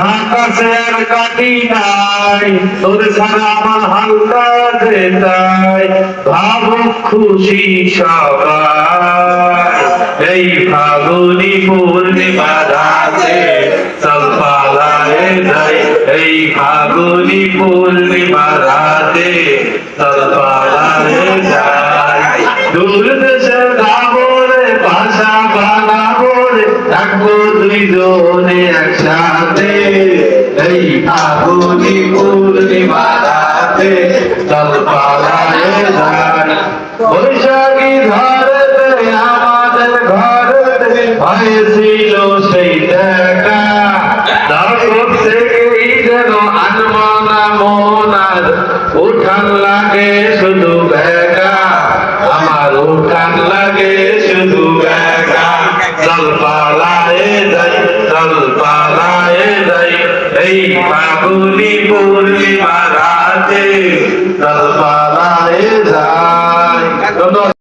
আকাশে আর কাটি নাই তোর ছাড়া আমার হালকা যেতাই ভাবুক খুশি সবাই এই ফাগুনি পূর্ণিমা রাতে চল পালায়ে যাই এই ফাগুনি পূর্ণিমা রাতে চল পালায়ে যাই দূর দেশের গাবরে ভাষা বানাবো থাকবো দুইজনে একসাথে এই ফাগুনি পূর্ণিমা রাতে চল পালায়ে যাই বৈশাখী ধরেতে আমাদের ঘরেতে হয়েছিল সেই দেখা দর্শক থেকেই যেন আনমনা মন আর উঠান লাগে শুধু বেগা আমার উঠান লাগে শুধু বেগা চল পালায়ে যাই চল পালায়ে যাই এই ফাগুনি পূর্ণিমা রাতে চল পালায়ে যাই।